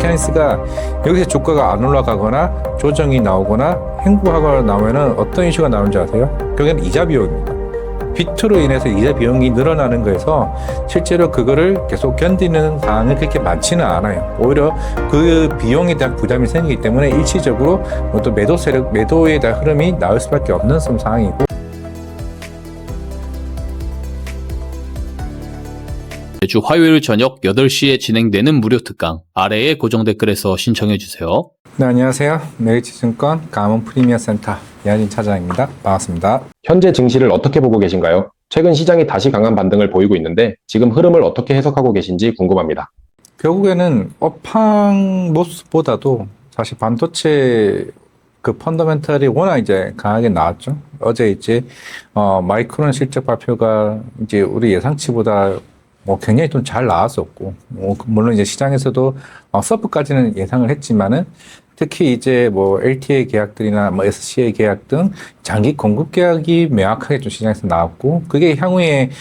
SK하이닉스가 여기서 주가가 안 올라가거나 조정이 나오거나 행보하거나 나오면은 어떤 이슈가 나오는지 아세요? 결국에는 이자 비용입니다. 비투로 인해서 이자 비용이 늘어나는 거에서 실제로 그거를 계속 견디는 상황은 그렇게 많지는 않아요. 오히려 그 비용에 대한 부담이 생기기 때문에 일시적으로 또 매도 세력, 매도에 대한 흐름이 나올 수밖에 없는 상황이고. 매주 화요일 저녁 8시에 진행되는 무료 특강 아래의 고정 댓글에서 신청해 주세요. 네, 안녕하세요. 메리츠증권 강원 프리미어 센터 이하진 차장입니다. 반갑습니다. 현재 증시를 어떻게 보고 계신가요? 최근 시장이 다시 강한 반등을 보이고 있는데 지금 흐름을 어떻게 해석하고 계신지 궁금합니다. 결국에는 업황 모습보다도 사실 반도체 그 펀더멘탈이 워낙 이제 강하게 나왔죠. 어제 이제 마이크론 실적 발표가 이제 우리 예상치보다 굉장히 좀 잘 나왔었고, 물론 이제 시장에서도 서프까지는 예상을 했지만은 특히 이제 LTA 계약들이나 SCA 계약 등 장기 공급 계약이 명확하게 좀 시장에서 나왔고, 그게 향후에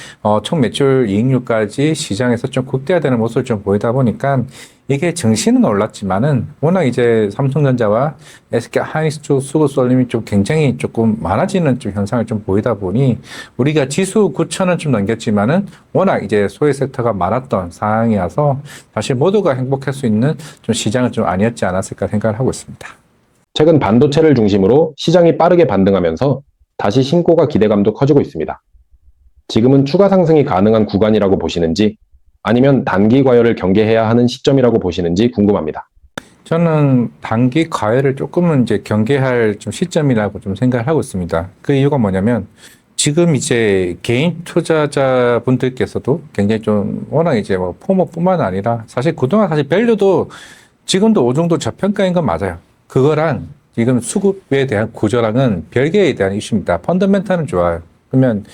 총 매출 이익률까지 시장에서 좀 극대화되는 모습을 좀 보이다 보니까 이게 증시는 올랐지만은 워낙 이제 삼성전자와 SK하이닉스 쪽 수급 쏠림이 좀 굉장히 조금 많아지는 좀 현상을 좀 보이다 보니 우리가 지수 9,000은 좀 넘겼지만은 워낙 이제 소외 섹터가 많았던 상황이어서 사실 모두가 행복할 수 있는 좀 시장은 좀 아니었지 않았을까 생각을 하고 있습니다. 최근 반도체를 중심으로 시장이 빠르게 반등하면서 다시 신고가 기대감도 커지고 있습니다. 지금은 추가 상승이 가능한 구간이라고 보시는지 아니면 단기 과열을 경계해야 하는 시점이라고 보시는지 궁금합니다. 저는 단기 과열을 조금은 이제 경계할 좀 시점이라고 좀 생각을 하고 있습니다. 그 이유가 뭐냐면 지금 이제 개인 투자자분들께서도 굉장히 좀 워낙 이제 포모뿐만 아니라 사실 그동안 사실 밸류도 지금도 어느 정도 저평가인 건 맞아요. 그거랑 지금 수급에 대한 구조랑은 별개에 대한 이슈입니다. 펀더멘탈은 좋아요. 그러면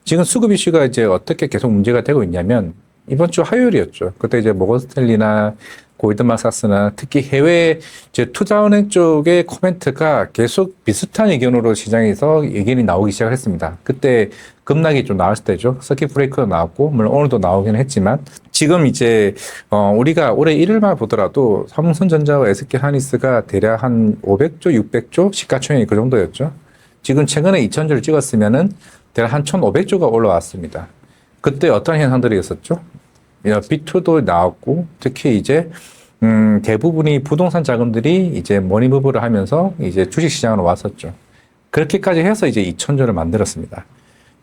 지금 수급 이슈가 이제 어떻게 계속 문제가 되고 있냐면 이번 주 화요일이었죠. 그때 이제 모건스탠리나 골드만삭스나 특히 해외 이제 투자은행 쪽의 코멘트가 계속 비슷한 의견으로 시장에서 의견이 나오기 시작했습니다. 그때 급락이 좀 나왔을 때죠. 서킷 브레이크도 나왔고, 물론 오늘도 나오긴 했지만, 지금 이제, 우리가 올해 1일만 보더라도 삼성전자와 SK하이닉스가 대략 한 500조, 600조 시가총액이 그 정도였죠. 지금 최근에 2,000조를 찍었으면은 대략 한 1,500조가 올라왔습니다. 그때 어떤 현상들이 있었죠? B2도 나왔고, 특히 이제, 대부분이 부동산 자금들이 이제 머니무브를 하면서 이제 주식시장으로 왔었죠. 그렇게까지 해서 이제 2,000조를 만들었습니다.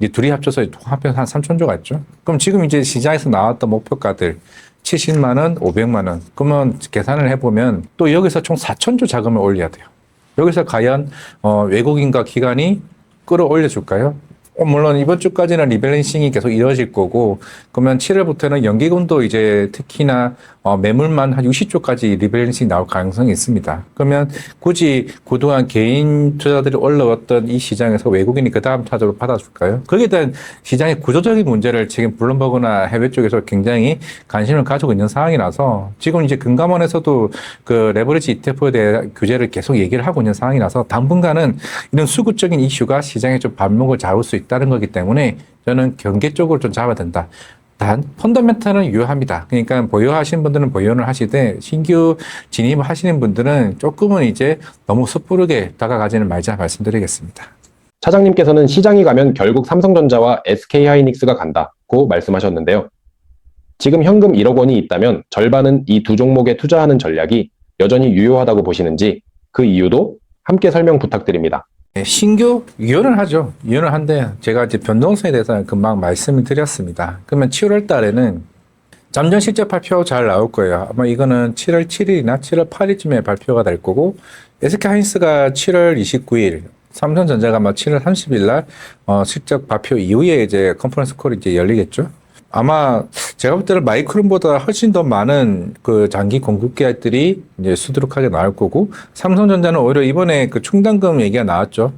이제 둘이 합쳐서 합해서 한 3,000조가 있죠. 그럼 지금 이제 시장에서 나왔던 목표가들 70만원, 500만원. 그러면 계산을 해보면 또 여기서 총 4,000조 자금을 올려야 돼요. 여기서 과연, 외국인과 기관이 끌어올려 줄까요? 물론 이번 주까지는 리밸런싱이 계속 이루어질 거고, 그러면 7월부터는 연기금도 이제 특히나 매물만 한 60조까지 리밸런싱이 나올 가능성이 있습니다. 그러면 굳이 그동안 개인 투자들이 올라왔던 이 시장에서 외국인이 그 다음 타적을 받아줄까요? 거기에 대한 시장의 구조적인 문제를 지금 블룸버그나 해외 쪽에서 굉장히 관심을 가지고 있는 상황이라서 지금 이제 금감원에서도 그 레버리지 ETF에 대한 규제를 계속 얘기를 하고 있는 상황이라서 당분간은 이런 수급적인 이슈가 시장에 좀 발목을 잡을 수 있다는 거기 때문에 저는 경계 쪽으로 좀 잡아야 된다. 단 펀더멘탈은 유효합니다. 그러니까 보유하시는 분들은 보유를 하시되 신규 진입을 하시는 분들은 조금은 이제 너무 섣부르게 다가가지는 말자 말씀드리겠습니다. 차장님께서는 시장이 가면 결국 삼성전자와 SK하이닉스가 간다고 말씀하셨는데요. 지금 현금 1억 원이 있다면 절반은 이 두 종목에 투자하는 전략이 여전히 유효하다고 보시는지 그 이유도 함께 설명 부탁드립니다. 신규 유효는 하죠. 유효는 한데 제가 이제 변동성에 대해서 금방 말씀을 드렸습니다. 그러면 7월 달에는 잠정 실적 발표 잘 나올 거예요. 아마 이거는 7월 7일이나 7월 8일쯤에 발표가 될 거고, SK하이닉스가 7월 29일, 삼성전자가 아마 7월 30일 날 실적 발표 이후에 이제 컨퍼런스 콜이 이제 열리겠죠. 아마 제가 볼 때는 마이크론보다 훨씬 더 많은 그 장기 공급 계약들이 이제 수두룩하게 나올 거고, 삼성전자는 오히려 이번에 그 충당금 얘기가 나왔죠.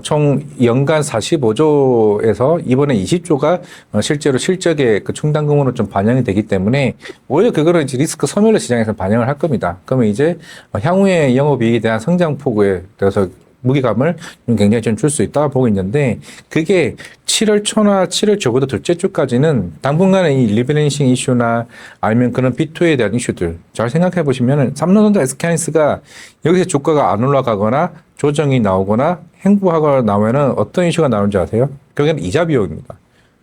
총 연간 45조에서 이번에 20조가 실제로 실적의 그 충당금으로 좀 반영이 되기 때문에 오히려 그거를 이제 리스크 소멸로 시장에서 반영을 할 겁니다. 그러면 이제 향후에 영업이익에 대한 성장폭에 대해서 무게감을 굉장히 좀 줄 수 있다고 보고 있는데 그게 7월 초나 7월 적어도 둘째 주까지는 당분간의 이 리밸런싱 이슈나 아니면 그런 B2에 대한 이슈들 잘 생각해 보시면은 삼성전자 SK하이닉스가 여기서 주가가 안 올라가거나 조정이 나오거나 행보하거나 나오면은 어떤 이슈가 나오는지 아세요? 결국엔 이자 비용입니다.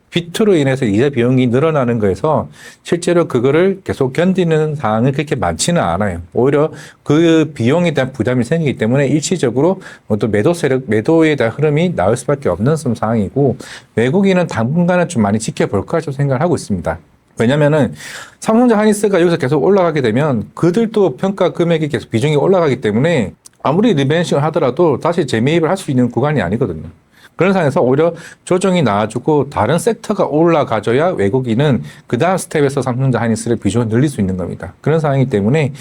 B2로 인해서 이자 비용이 늘어나는 거에서 실제로 그거를 계속 견디는 상황은 그렇게 많지는 않아요. 오히려 그 비용에 대한 부담이 생기기 때문에 일시적으로 또 매도 세력, 매도에 대한 흐름이 나올 수밖에 없는 상황이고 외국인은 당분간은 좀 많이 지켜볼 거라 좀 생각을 하고 있습니다. 왜냐면은 삼성전자 하이닉스가 여기서 계속 올라가게 되면 그들도 평가 금액이 계속 비중이 올라가기 때문에 아무리 리밸런싱을 하더라도 다시 재매입을 할 수 있는 구간이 아니거든요. 그런 상황에서 오히려 조정이 나와주고 다른 섹터가 올라가줘야 외국인은 그 다음 스텝에서 삼성전자 하이닉스를 비중을 늘릴 수 있는 겁니다. 그런 상황이기 때문에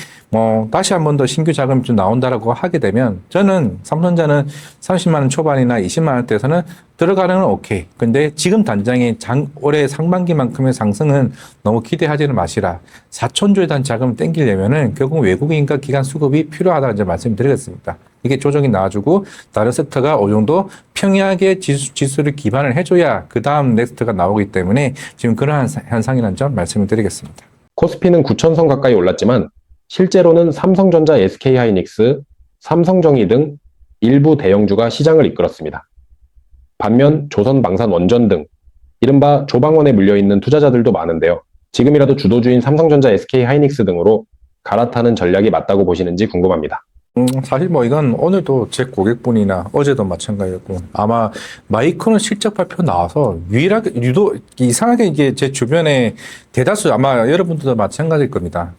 다시 한 번 더 신규 자금이 좀 나온다라고 하게 되면 저는 삼성전자는 30만 원 초반이나 20만 원대에서는 들어가는 건 오케이. 근데 지금 단장의 올해 상반기만큼의 상승은 너무 기대하지는 마시라. 4천조에 대한 자금을 땡기려면은 결국 외국인과 기관 수급이 필요하다는 점 말씀드리겠습니다. 이게 조정이 나와주고 다른 섹터가 어느 정도 평이하게 지수를 기반을 해줘야 그 다음 넥스트가 나오기 때문에 지금 그러한 현상이라는 점 말씀을 드리겠습니다. 코스피는 9,000선 가까이 올랐지만 실제로는 삼성전자, SK하이닉스, 삼성정의 등 일부 대형주가 시장을 이끌었습니다. 반면 조선방산원전 등 이른바 조방원에 물려있는 투자자들도 많은데요. 지금이라도 주도주인 삼성전자, SK하이닉스 등으로 갈아타는 전략이 맞다고 보시는지 궁금합니다. 사실 이건 오늘도 제 고객분이나 어제도 마찬가지였고 아마 마이크론 실적 발표 나와서 유일하게 유독 이상하게 이게 제 주변에 대다수 아마 여러분들도 마찬가지일 겁니다.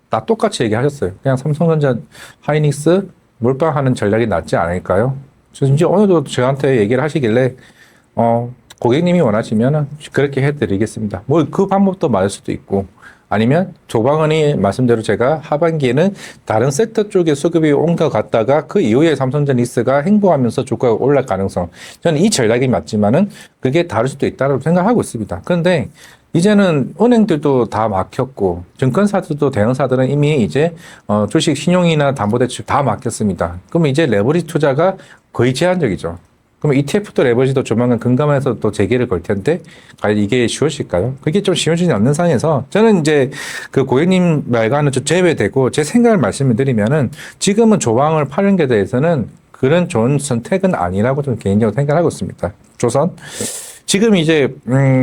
다 똑같이 얘기하셨어요. 그냥 삼성전자 하이닉스 몰빵하는 전략이 낫지 않을까요? 진짜 오늘도 저한테 얘기를 하시길래 고객님이 원하시면 그렇게 해드리겠습니다. 그 방법도 맞을 수도 있고 아니면 조방원이 말씀대로 제가 하반기에는 다른 섹터 쪽에 수급이 온 것 같다가 그 이후에 삼성전자 닉스가 행보하면서 주가가 올라갈 가능성. 저는 이 전략이 맞지만은 그게 다를 수도 있다고 생각하고 있습니다. 그런데 이제는 은행들도 다 막혔고 증권사들도 대형사들은 이미 이제 주식 신용이나 담보대출 다 막혔습니다. 그럼 이제 레버리지 투자가 거의 제한적이죠. 그럼 ETF도 레버리지도 조만간 금감원에서 또 재개를 걸 텐데 과연 이게 쉬워질까요? 그게 좀 쉬워지지 않는 상황에서 저는 이제 그 고객님 말과는 좀 제외되고 제 생각을 말씀을 드리면은 지금은 조방을 파는 게 대해서는 그런 좋은 선택은 아니라고 좀 개인적으로 생각하고 있습니다. 조선. 지금 이제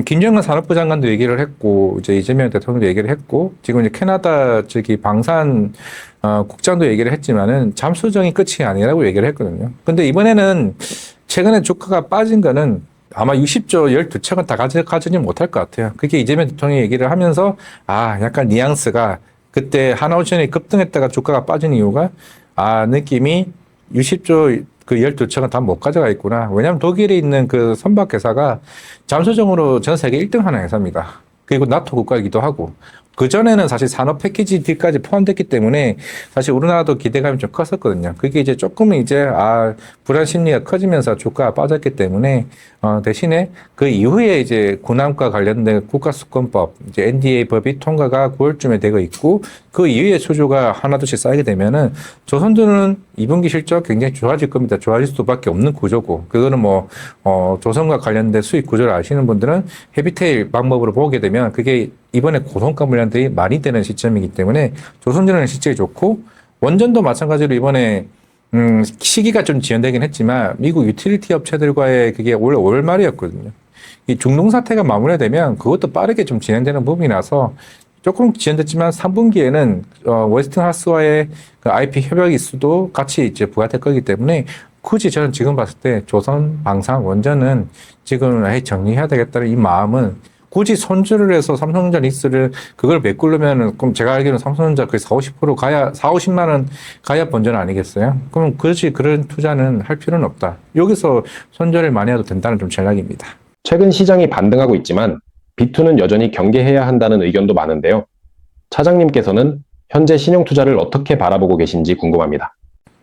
김정은 산업부 장관도 얘기를 했고 이제 이재명 대통령도 얘기를 했고 지금 이제 캐나다 방산 국장도 얘기를 했지만은 잠수정이 끝이 아니라고 얘기를 했거든요. 근데 이번에는 최근에 주가가 빠진 거는 아마 60조 12척은 다 가지지 못할 것 같아요. 그게 이재명 대통령이 얘기를 하면서 약간 뉘앙스가 그때 하나오션이 급등했다가 주가가 빠진 이유가 느낌이 60조 그 12척은 다 못 가져가 있구나. 왜냐하면 독일에 있는 그 선박회사가 잠수정으로 전 세계 1등 하는 회사입니다. 그리고 나토 국가이기도 하고. 그전에는 사실 산업 패키지 D까지 포함됐기 때문에 사실 우리나라도 기대감이 좀 컸었거든요. 그게 이제 조금 이제 불안 심리가 커지면서 주가가 빠졌기 때문에 대신에 그 이후에 이제 군함과 관련된 국가수권법 이제 NDA 법이 통과가 9월쯤에 되고 있고 그 이후에 수주가 하나둘씩 쌓이게 되면은 조선주는 2분기 실적 굉장히 좋아질 겁니다. 좋아질 수밖에 없는 구조고 그거는 조선과 관련된 수익 구조를 아시는 분들은 헤비테일 방법으로 보게 되면 그게 이번에 고성가 물량들이 많이 되는 시점이기 때문에 조선주는 실적이 좋고 원전도 마찬가지로 이번에 시기가 좀 지연되긴 했지만 미국 유틸리티 업체들과의 그게 원래 5월 말이었거든요. 이 중동 사태가 마무리되면 그것도 빠르게 좀 진행되는 부분이라서 조금 지연됐지만 3분기에는 웨스팅하우스와의 그 IP 협약 이슈도 같이 이제 부각될 거기 때문에 굳이 저는 지금 봤을 때 조선 방산 원전은 지금 정리해야 되겠다는 이 마음은 굳이 손질을 해서 삼성전자 닉스를 그걸 메꾸려면은 그럼 제가 알기로는 삼성전자 거의 40-50% 가야 4-50만 원 가야 본전 아니겠어요? 그럼 그렇지 그런 투자는 할 필요는 없다. 여기서 손절을 많이 해도 된다는 좀 전략입니다. 최근 시장이 반등하고 있지만 B2는 여전히 경계해야 한다는 의견도 많은데요. 차장님께서는 현재 신용 투자를 어떻게 바라보고 계신지 궁금합니다.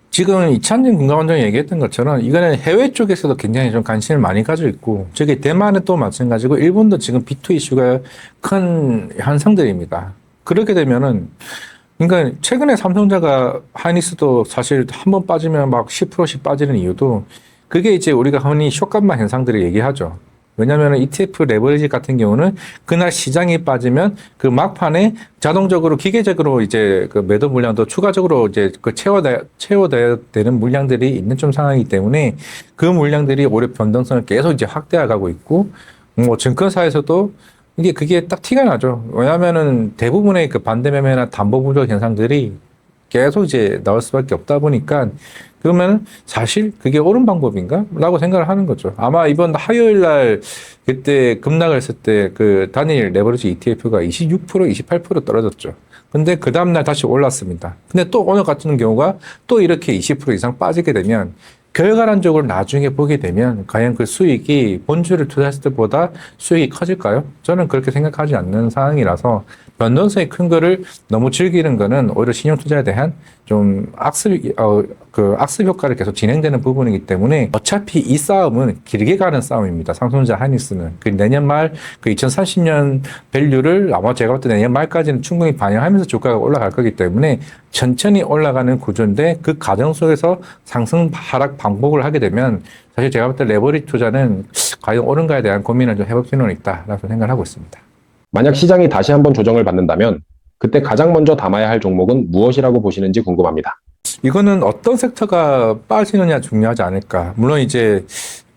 지금 이찬진 금감원장이 얘기했던 것처럼 이거는 해외 쪽에서도 굉장히 좀 관심을 많이 가지고 있고 저게 대만은 또 마찬가지고 일본도 지금 B2 이슈가 큰 현상들입니다. 그렇게 되면은 그러니까 최근에 삼성전자가 하이닉스도 사실 한 번 빠지면 막 10%씩 빠지는 이유도 그게 이제 우리가 흔히 쇼감마 현상들을 얘기하죠. 왜냐하면 ETF 레버리지 같은 경우는 그날 시장이 빠지면 그 막판에 자동적으로 기계적으로 이제 그 매도 물량도 추가적으로 이제 그 채워야 되는 물량들이 있는 좀 상황이기 때문에 그 물량들이 오히려 변동성을 계속 이제 확대해 가고 있고 뭐 증권사에서도 이게 그게 딱 티가 나죠. 왜냐하면은 대부분의 그 반대 매매나 담보 부족 현상들이 계속 이제 나올 수밖에 없다 보니까 그러면 사실 그게 옳은 방법인가? 라고 생각을 하는 거죠. 아마 이번 화요일 날 그때 급락을 했을 때 그 단일 레버리지 ETF가 26%, 28% 떨어졌죠. 근데 그 다음날 다시 올랐습니다. 근데 또 오늘 같은 경우가 또 이렇게 20% 이상 빠지게 되면 결과론적으로 나중에 보게 되면 과연 그 수익이 본주를 투자했을 때보다 수익이 커질까요? 저는 그렇게 생각하지 않는 상황이라서 변동성이 큰 거를 너무 즐기는 거는 오히려 신용투자에 대한 좀 악습 효과를 계속 진행되는 부분이기 때문에 어차피 이 싸움은 길게 가는 싸움입니다. 삼성전자 하이닉스는. 그 내년 말 그 2030년 밸류를 아마 제가 볼 때 내년 말까지는 충분히 반영하면서 주가가 올라갈 거기 때문에 천천히 올라가는 구조인데 그 과정 속에서 상승 하락 반복을 하게 되면 사실 제가 볼 때 레버리지 투자는 과연 옳은가에 대한 고민을 좀 해볼 필요는 있다라고 생각을 하고 있습니다. 만약 시장이 다시 한번 조정을 받는다면 그때 가장 먼저 담아야 할 종목은 무엇이라고 보시는지 궁금합니다. 이거는 어떤 섹터가 빠지느냐 중요하지 않을까. 물론 이제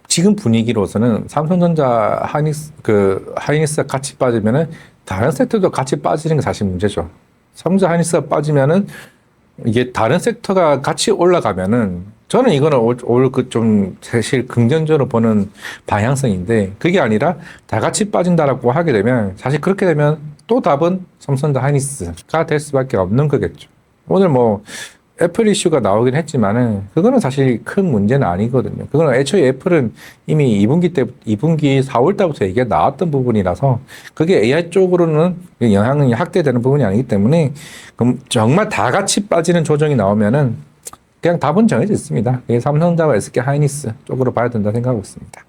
지금 분위기로서는 삼성전자 하이닉스가 같이 빠지면은 다른 섹터도 같이 빠지는 게 사실 문제죠. 삼성전자 하이닉스가 빠지면은 이게 다른 섹터가 같이 올라가면은 저는 이거는 좀 사실 긍정적으로 보는 방향성인데 그게 아니라 다 같이 빠진다라고 하게 되면 사실 그렇게 되면 또 답은 삼성전자 하이닉스가 될 수밖에 없는 거겠죠. 오늘 뭐 애플 이슈가 나오긴 했지만은 그거는 사실 큰 문제는 아니거든요. 그거는 애초에 애플은 이미 2분기 4월 달부터 얘기가 나왔던 부분이라서 그게 AI 쪽으로는 영향이 확대되는 부분이 아니기 때문에 그럼 정말 다 같이 빠지는 조정이 나오면은 그냥 답은 정해져 있습니다. 삼성전자와 SK 하이닉스 쪽으로 봐야 된다 생각하고 있습니다.